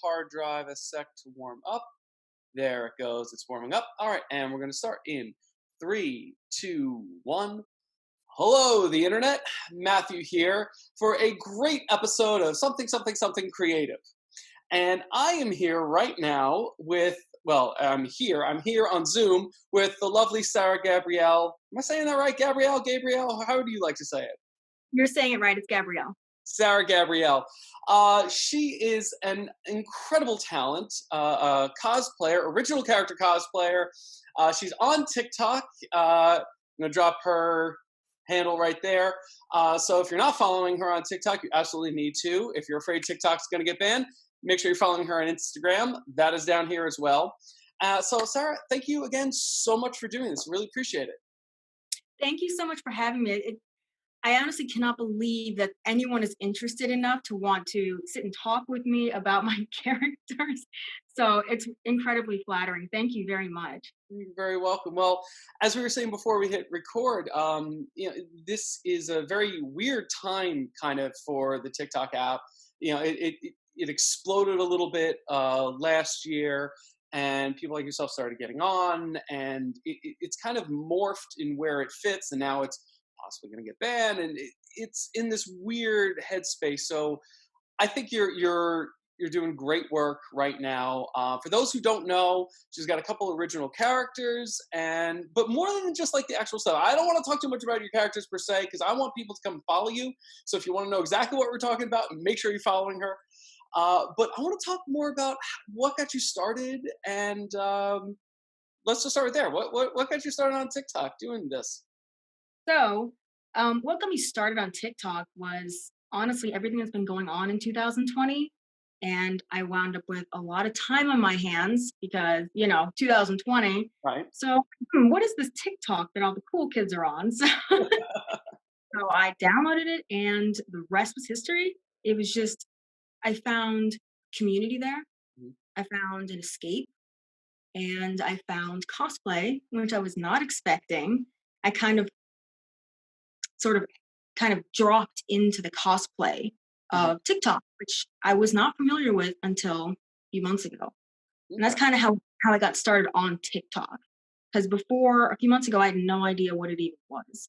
hard drive a sec to warm up. There it goes. It's warming up. All right, and we're going to start in three, two, one. Hello, the internet. Matthew here for a great episode of Something Creative. And I am here right now with, I'm here on Zoom with the lovely Sara Gabrielle. Am I saying that right? Gabrielle? How do you like to say it? You're saying it right. It's Gabrielle. Sara Gabrielle. She is an incredible talent, cosplayer, original character cosplayer. She's on TikTok. I'm going to drop her handle right there. So if you're not following her on TikTok, you absolutely need to. If you're afraid TikTok's going to get banned, make sure you're following her on Instagram. That is down here as well. So Sara, thank you again so much for doing this. Really appreciate it. Thank you so much for having me. I honestly cannot believe that anyone is interested enough to want to sit and talk with me about my characters. So it's incredibly flattering. Thank you very much. You're very welcome. Well, as we were saying before we hit record, this is a very weird time kind of for the TikTok app. It exploded a little bit last year, and people like yourself started getting on, and it's kind of morphed in where it fits, and now it's possibly going to get banned, and it's in this weird headspace. So I think you're doing great work right now. For those who don't know, she's got a couple original characters, but more than just like the actual stuff. I don't want to talk too much about your characters per se, because I want people to come follow you. So if you want to know exactly what we're talking about, make sure you're following her. But I want to talk more about what got you started, and let's just start right there. What got you started on TikTok doing this? So, what got me started on TikTok was honestly everything that's been going on in 2020. And I wound up with a lot of time on my hands because, 2020. Right. So, what is this TikTok that all the cool kids are on? So I downloaded it and the rest was history. It was just, I found community there. Mhm. I found an escape and I found cosplay, which I was not expecting. I sort of kind of dropped into the cosplay Mhm. of TikTok, which I was not familiar with until a few months ago. And that's Okay. kind of how I got started on TikTok. Because before a few months ago, I had no idea what it even was.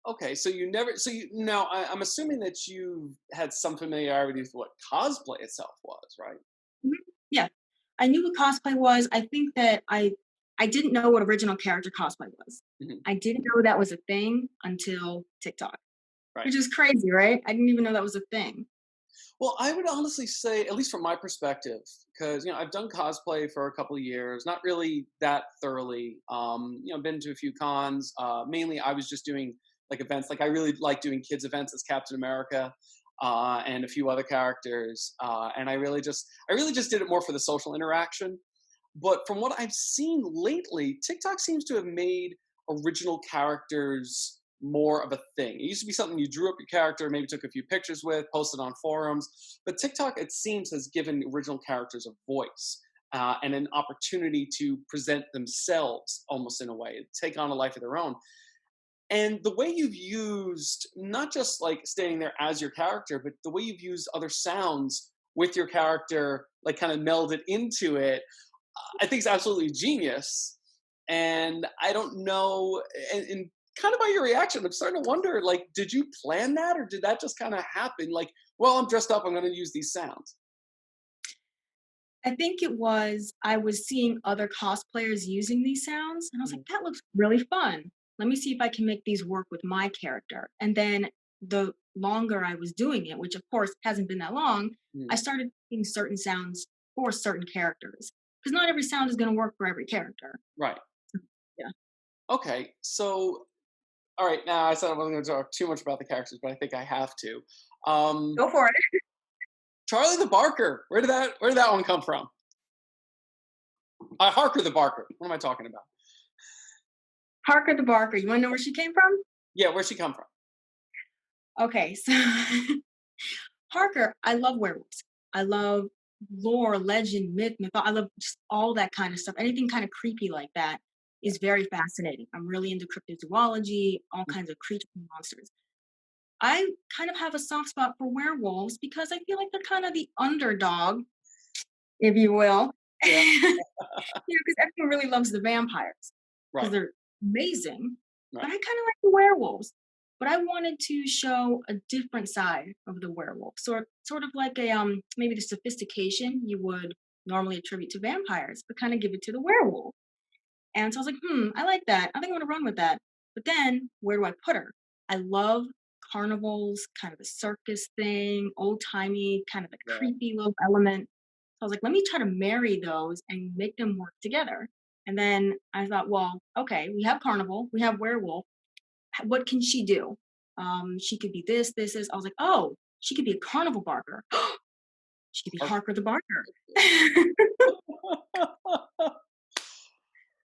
Okay, so you never, so you now I'm assuming that you had some familiarity with what cosplay itself was, right? Mhm. Yeah, I knew what cosplay was. I think that I didn't know what original character cosplay was. Mhm. I didn't know that was a thing until TikTok, Right. which is crazy, right? I didn't even know that was a thing. Well, I would honestly say, at least from my perspective, because I've done cosplay for a couple of years, not really that thoroughly. Been to a few cons. Mainly, I was just doing like events. Like I really like doing kids events as Captain America, and a few other characters. And I really just did it more for the social interaction. But from what I've seen lately, TikTok seems to have made original characters more of a thing. It used to be something you drew up your character, maybe took a few pictures with, posted on forums. But TikTok, it seems, has given original characters a voice and an opportunity to present themselves almost in a way, take on a life of their own. And the way you've used not just like staying there as your character, but the way you've used other sounds with your character, like kind of melded into it, I think is absolutely genius. And I don't know, and kind of by your reaction, I'm starting to wonder, like, did you plan that or did that just kind of happen? Like, well, I'm dressed up, I'm going to use these sounds. I think I was seeing other cosplayers using these sounds, and I was like, Mhm. that looks really fun. Let me see if I can make these work with my character. And then the longer I was doing it, which of course hasn't been that long, I Mhm. started using certain sounds for certain characters. Because not every sound is going to work for every character. Right. Yeah. Okay. So, all right. Now I said I wasn't going to talk too much about the characters, but I think I have to. Um, Go for it. Charlie the Barker. Where did that one come from? Harker the Barker. What am I talking about? Parker the Barker. You want to know where she came from? Yeah, where'd she come from? Okay, so Parker, I love werewolves. I love lore, legend, myth. I love just all that kind of stuff. Anything kind of creepy like that is very fascinating. I'm really into cryptozoology, all kinds of creatures and monsters. I kind of have a soft spot for werewolves because I feel like they're kind of the underdog, if you will. Yeah. Because everyone really loves the vampires because Right. they're amazing, but Right. I kind of like the werewolves. But I wanted to show a different side of the werewolf, sort of like a maybe the sophistication you would normally attribute to vampires, but kind of give it to the werewolf. And so I was like, I like that. I think I'm gonna run with that. But then where do I put her? I love carnivals, kind of a circus thing, old timey, kind of a Yeah. creepy little element. So I was like, let me try to marry those and make them work together. And then I thought, well, okay, we have carnival, we have werewolf. What can she do? She could be this, this is. I was like, oh, she could be a carnival barker. She could be Or- Harker the Barker.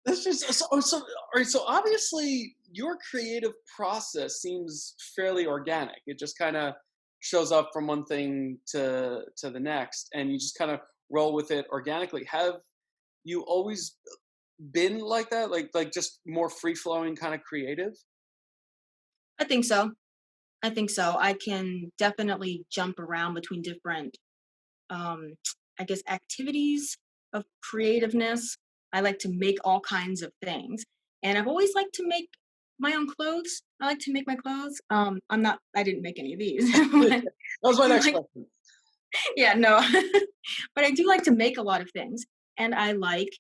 That's just so. All right, so obviously your creative process seems fairly organic. It just kind of shows up from one thing to the next, and you just kind of roll with it organically. Have you always been like that? Like just more free flowing, kind of creative? I think so. I think so. I can definitely jump around between different, um, I guess, activities of creativeness. I like to make all kinds of things, and I've always liked to make my own clothes. I like to make my clothes. I didn't make any of these, That but was I my do next like, question. yeah, no, but I do like to make a lot of things, and I like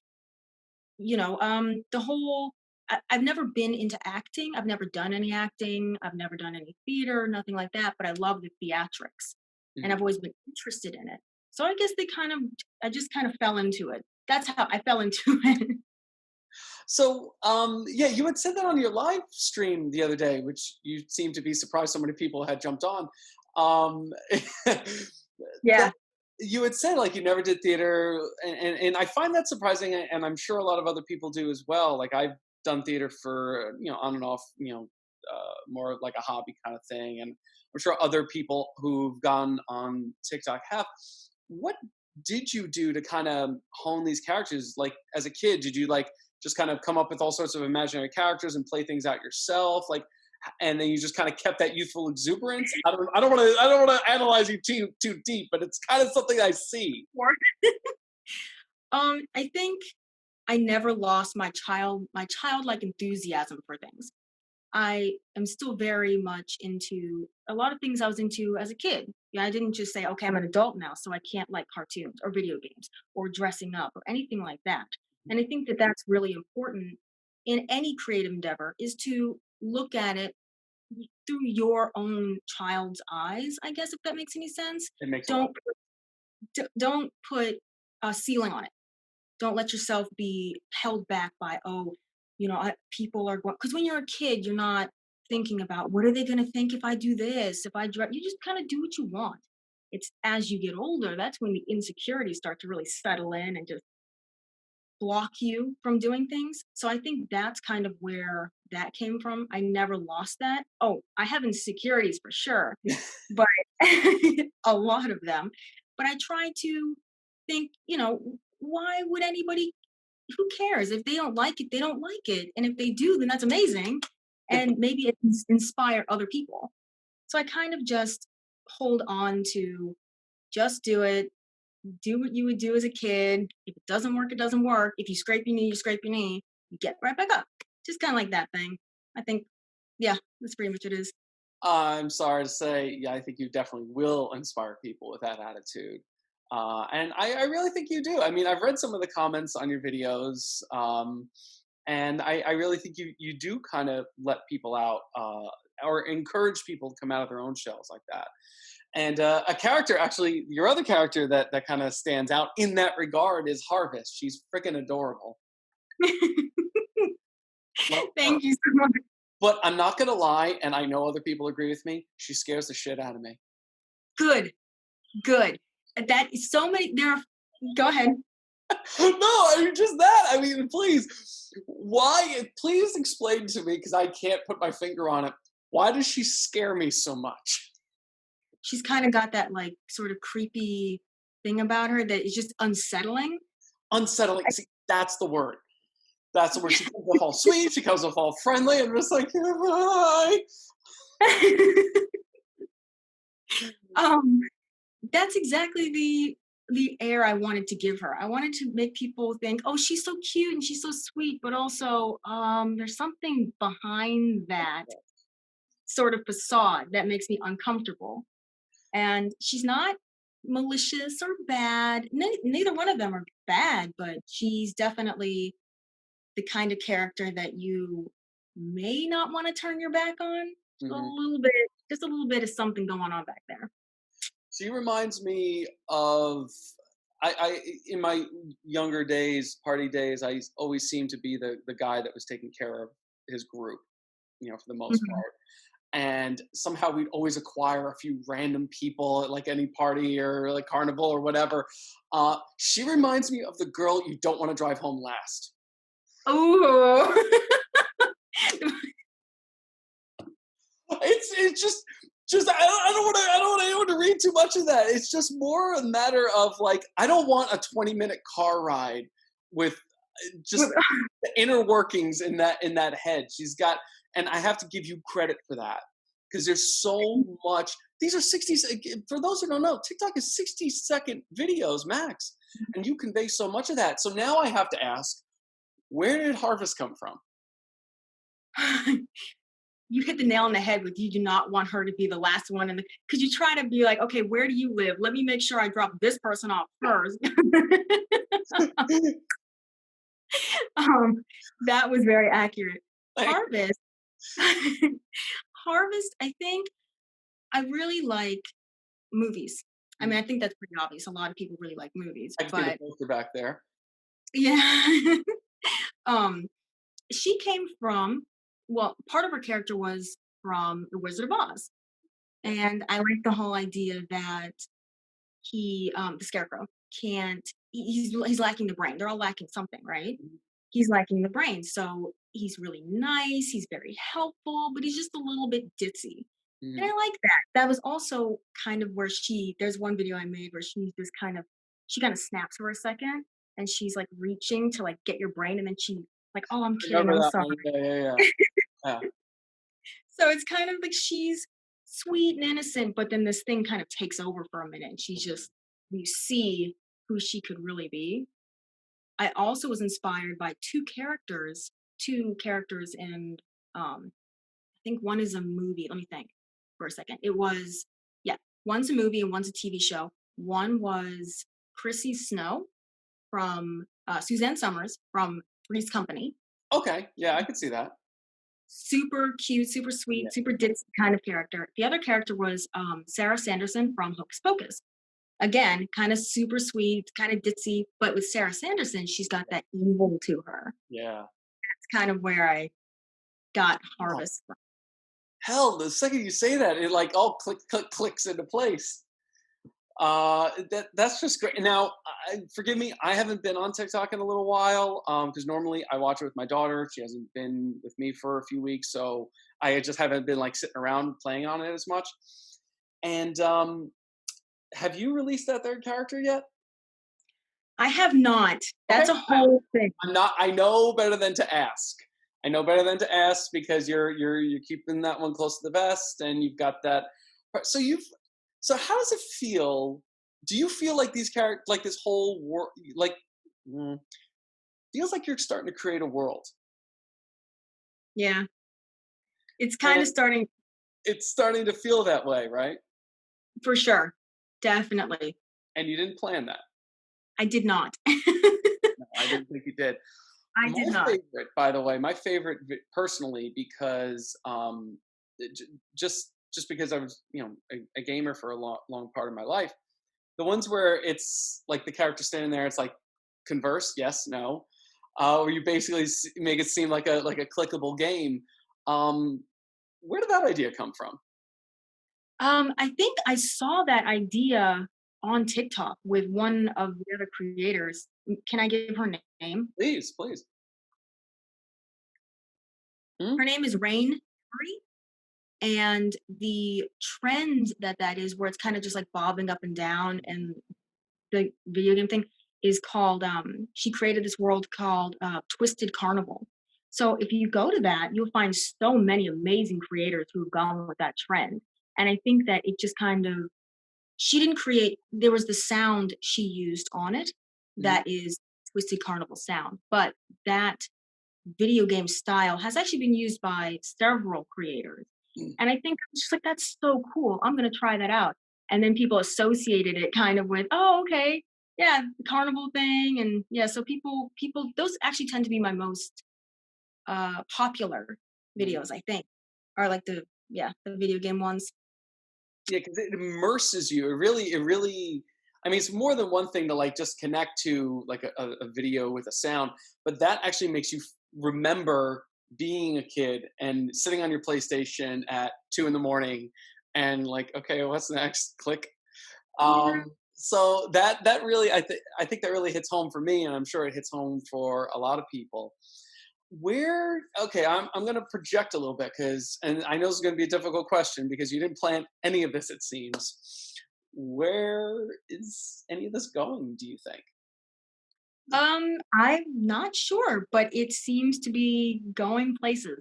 the whole I've never been into acting. I've never done any acting. I've never done any theater, nothing like that, but I love the theatrics and Mhm. I've always been interested in it. So I guess I just kind of fell into it. That's how I fell into it. So, yeah, you had said that on your live stream the other day, which you seem to be surprised so many people had jumped on. Um, Yeah. that you had said like you never did theater, and I find that surprising, and I'm sure a lot of other people do as well. Like I've done theater for on and off, more of like a hobby kind of thing, and I'm sure other people who've gone on TikTok have. What did you do to kind of hone these characters? Like as a kid, did you like just kind of come up with all sorts of imaginary characters and play things out yourself? Like, and then you just kind of kept that youthful exuberance. I don't want to analyze you too deep, but it's kind of something I see. Or- I think I never lost my childlike enthusiasm for things. I am still very much into a lot of things I was into as a kid. Yeah, I didn't just say, okay, I'm an adult now, so I can't like cartoons or video games or dressing up or anything like that. And I think that that's really important in any creative endeavor is to look at it through your own child's eyes, I guess, if that makes any sense. It makes a lot. Don't don't put a ceiling on it. Don't let yourself be held back by, oh, people are going, because when you're a kid, you're not thinking about what are they going to think if I do this, if I dress. You just kind of do what you want. It's as you get older, that's when the insecurities start to really settle in and just block you from doing things. So I think that's kind of where that came from. I never lost that. Oh, I have insecurities for sure, but a lot of them. But I try to think, why would anybody, who cares? If they don't like it, they don't like it. And if they do, then that's amazing. And maybe it can inspire other people. So I kind of just hold on to just do it, do what you would do as a kid. If it doesn't work, it doesn't work. If you scrape your knee, you scrape your knee. You get right back up. Just kind of like that thing. I think, yeah, that's pretty much it is. I'm sorry to say, yeah, I think you definitely will inspire people with that attitude. And I really think you do. I mean, I've read some of the comments on your videos, and I really think you do kind of let people out or encourage people to come out of their own shells like that. And a character, actually, your other character that kind of stands out in that regard is Harvest. She's freaking adorable. Love her. Thank you so much. But I'm not gonna lie, and I know other people agree with me. She scares the shit out of me. Good, good. That is so many. Go ahead. No, I mean just that. I mean, please, why? Please explain to me because I can't put my finger on it. Why does she scare me so much? She's kind of got that like sort of creepy thing about her that is just unsettling. Unsettling. See, that's the word. That's the word. She comes off all sweet. She comes off all friendly. I'm just like, hi. Um, that's exactly the air I wanted to give her. I wanted to make people think, "Oh, she's so cute and she's so sweet," but also, there's something behind that sort of facade that makes me uncomfortable. And she's not malicious or bad. Neither one of them are bad, but she's definitely the kind of character that you may not want to turn your back on. A Mhm. little bit, just a little bit of something going on back there. She reminds me of I in my younger days, party days, always seemed to be the guy that was taking care of his group, for the most Mhm. part. And somehow we'd always acquire a few random people at like any party or like carnival or whatever. She reminds me of the girl you don't want to drive home last. Oh, It's just I don't want to read too much of that. It's just more a matter of like I don't want a 20-minute car ride with just the inner workings in that head. She's got, and I have to give you credit for that because there's so much. These are 60. For those who don't know, TikTok is 60-second videos max, and you convey so much of that. So now I have to ask, where did Harvest come from? you hit the nail on the head with you do not want her to be the last one in the because you try to be like, okay, where do you live? Let me make sure I drop this person off first. um, that was very accurate. Like, Harvest. Harvest, I think I really like movies. I mean, I think that's pretty obvious. A lot of people really like movies, I can see the but poster back there. yeah. um, she came from, well, part of her character was from The Wizard of Oz. And I like the whole idea that the scarecrow, can't, he's lacking the brain. They're all lacking something, right? He's lacking the brain. So he's really nice, he's very helpful, but he's just a little bit ditzy. And Mhm. I like that. That was also kind of where there's one video I made where she kind of snaps for a second and she's like reaching to like get your brain and then she like, oh, I'm kidding, Remember I'm that sorry. one? Yeah, yeah, yeah. Yeah. So it's kind of like she's sweet and innocent, but then this thing kind of takes over for a minute and she's just, you see who she could really be. I also was inspired by two characters in I think one is a movie. Let me think for a second. It was, yeah, one's a movie and one's a TV show. One was Chrissy Snow from Suzanne Summers from Three's Company. Okay. Yeah, I could see that. Super cute, super Yeah. sweet, super ditzy kind of character. The other character was Sarah Sanderson from Hocus Pocus. Again, kind of super sweet, kind of ditzy, but with Sarah Sanderson, she's got that evil to her. Yeah. It's kind of where I got Oh, Harvest from. hell, the second you say that, it like all clicks into place. That's just great. Now, forgive me, I haven't been on TikTok in a little while. Because normally I watch it with my daughter. She hasn't been with me for a few weeks, so I just haven't been like sitting around playing on it as much. And have you released that third character yet? I have not. Okay, That's a whole thing. I'm not. I know better than to ask. I know better than to ask because you're keeping that one close to the vest, and you've got that. So you've. So how does it feel? Do you feel like these characters, like this whole world, like mm, feels like you're starting to create a world, Yeah. It's kind and of starting it's starting to feel that way, right? for sure. Definitely. And you didn't plan that. I did not. No, I didn't think you did. I My did not. favorite, by the way, my favorite personally, because just because I was a gamer for a long part of my life. The ones where it's like the character standing there, it's like converse, yes, no, where you basically make it seem like a clickable game. Um, where did that idea come from? I think I saw that idea on TikTok with one of the other creators. Can I give her name? Please, please. Hmm? Her name is Rain Murray, and the trend that is where it's kind of just like bobbing up and down and the video game thing is called she created this world called Twisted Carnival. So if you go to that, you'll find so many amazing creators who've gone with that trend. And I think that it just kind of she didn't create there was the sound she used on it Mhm. that is twisted carnival sound, but that video game style has actually been used by several creators. Mm. And I think I'm just like, that's so cool. I'm gonna try that out. And then people associated it kind of with, oh, okay, yeah, the carnival thing. And yeah, so people those actually tend to be my most popular Mm. videos, I think. Are like the video game ones. Yeah, because it immerses you. It really I mean, it's more than one thing to, like, just connect to, like, a video with a sound, but that actually makes you remember being a kid and sitting on your PlayStation at 2 in the morning and, like, "Okay, what's next?" Click. Yeah. So that really I think that really hits home for me, and I'm sure it hits home for a lot of people. Where okay, I'm gonna project a little bit because, and I know this is gonna be a difficult question because you didn't plan any of this, it seems. Where is any of this going, do you think? I'm not sure, but it seems to be going places,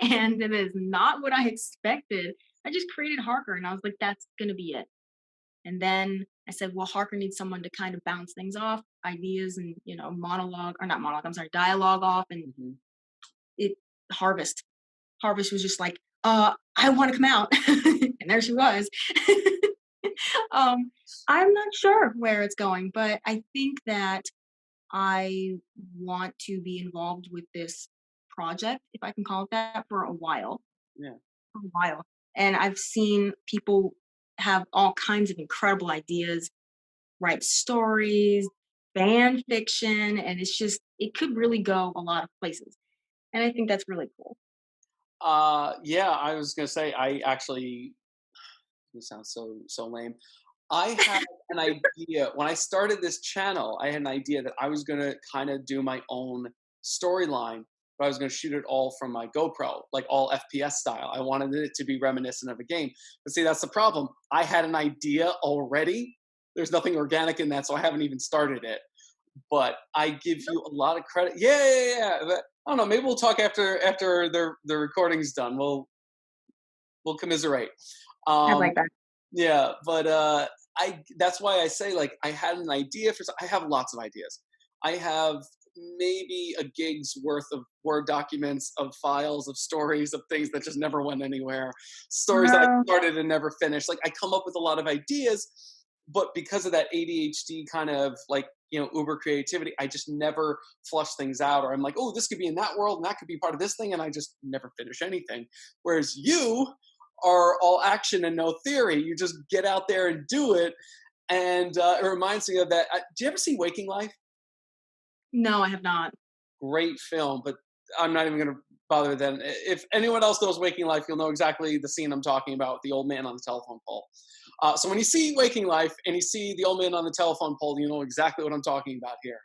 and it is not what I expected. I just created Harker, and I was like, "That's gonna be it." And then I said, "Well, Harker needs someone to kind of bounce things off, ideas, and monologue or not monologue. I'm sorry, dialogue off." And Mhm. it Harvest. Harvest was just like, I want to come out," and there she was. um, I'm not sure where it's going, but I think that I want to be involved with this project, if I can call it that, for a while. Yeah. For a while. And I've seen people have all kinds of incredible ideas, write stories, fan fiction, and it could really go a lot of places. And I think that's really cool. Yeah, I was gonna say, I actually this sounds so lame. I had an idea when I started this channel. I had an idea that I was gonna kind of do my own storyline, but I was gonna shoot it all from my GoPro, like all FPS style. I wanted it to be reminiscent of a game. But see, that's the problem. I had an idea already. There's nothing organic in that, so I haven't even started it. But I give you a lot of credit. Yeah, yeah, yeah. But, I don't know. Maybe we'll talk after the recording's done. We'll commiserate. I Um, like that. yeah, but I that's why I say, like, I had an idea for I have lots of ideas. I have maybe a gig's worth of Word documents of files of stories of things that just never went anywhere. Stories that I No. started and never finished. Like, I come up with a lot of ideas, but because of that ADHD kind of, like, uber creativity, I just never flush things out, or I'm like, oh, this could be in that world and that could be part of this thing, and I just never finish anything. Whereas you are all action and no theory. You just get out there and do it. And it reminds me of that. Do you ever see Waking Life? No, I have not. Great film, but I'm not even going to bother then. If anyone else knows Waking Life, you'll know exactly the scene I'm talking about with the old man on the telephone pole. So when you see Waking Life and you see the old man on the telephone pole, you know exactly what I'm talking about here.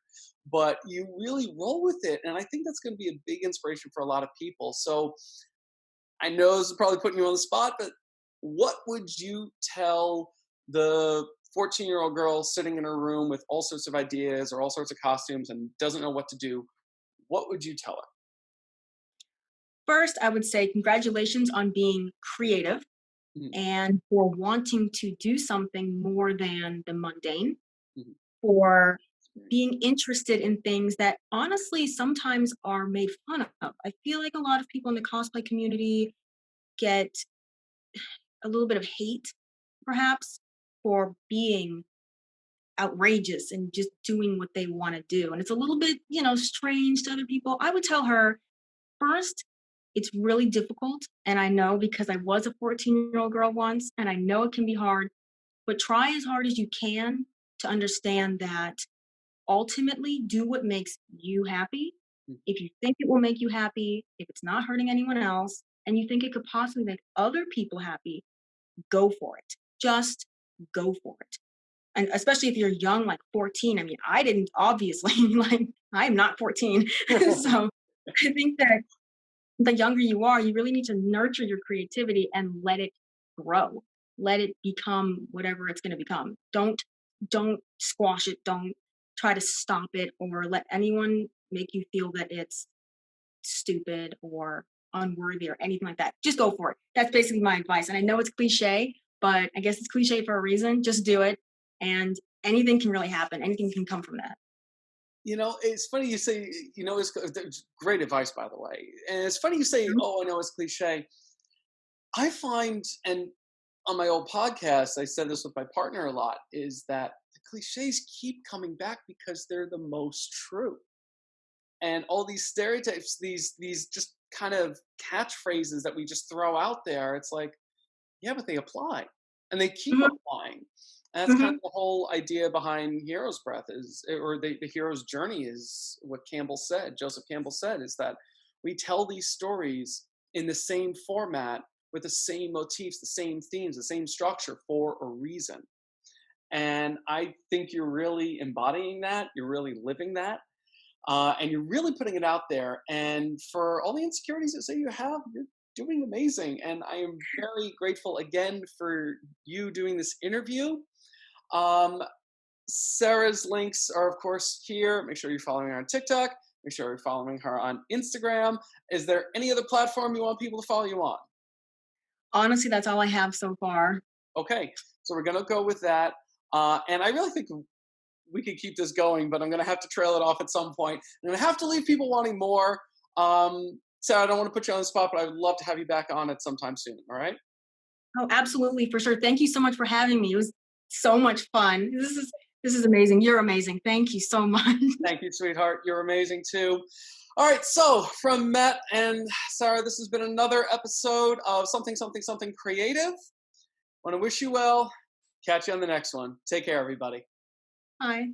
But you really roll with it. And I think that's going to be a big inspiration for a lot of people. So I know this is probably putting you on the spot, but what would you tell the 14-year-old girl sitting in her room with all sorts of ideas or all sorts of costumes and doesn't know what to do? What would you tell her? First, I would say congratulations on being creative Mhm, and for wanting to do something more than the mundane, mhm. for being interested in things that honestly sometimes are made fun of. I feel like a lot of people in the cosplay community get a little bit of hate, perhaps, for being outrageous and just doing what they want to do. And it's a little bit, strange to other people. I would tell her first, it's really difficult. And I know because I was a 14-year-old girl once, and I know it can be hard, but try as hard as you can to understand that ultimately do what makes you happy. Mm. If you think it will make you happy, if it's not hurting anyone else, and you think it could possibly make other people happy, go for it. Just go for it. And especially if you're young, like 14. I mean, I didn't obviously, like, I'm not 14. So I think that the younger you are, you really need to nurture your creativity and let it grow. Let it become whatever it's going to become. Don't squash it. Don't try to stop it or let anyone make you feel that it's stupid or unworthy or anything like that. Just go for it. That's basically my advice. And I know it's cliche, but I guess it's cliche for a reason. Just do it, and anything can really happen. Anything can come from that. It's funny you say, it's great advice, by the way. And it's funny you say, Mhm. oh, I know it's cliche. I find, and on my old podcast, I said this with my partner a lot, is that the cliches keep coming back because they're the most true. And all these stereotypes, these just kind of catchphrases that we just throw out there, it's like, yeah, but they apply, and they keep Mhm. applying. And that's kind of Mhm. the whole idea behind Hero's Breath or the hero's journey is what Joseph Campbell said, is that we tell these stories in the same format with the same motifs, the same themes, the same structure for a reason. And I think you're really embodying that. You're really living that. And you're really putting it out there. And for all the insecurities that say you have, you're doing amazing. And I am very grateful again for you doing this interview. Um, Sarah's links are, of course, here. Make sure you're following her on TikTok. Make sure you're following her on Instagram. Is there any other platform you want people to follow you on? Honestly, that's all I have so far. Okay, so we're going to go with that. And I really think we could keep this going, but I'm going to have to trail it off at some point. I'm going to have to leave people wanting more. Sarah, I don't want to put you on the spot, but I would love to have you back on at sometime soon. All right. Oh, absolutely, for sure. Thank you so much for having me. It was so much fun. This is amazing. You're amazing. Thank you so much. Thank you, sweetheart. You're amazing too. All right. So from Matt and Sarah, this has been another episode of Something Creative. Want to wish you well. Catch you on the next one. Take care, everybody. Hi.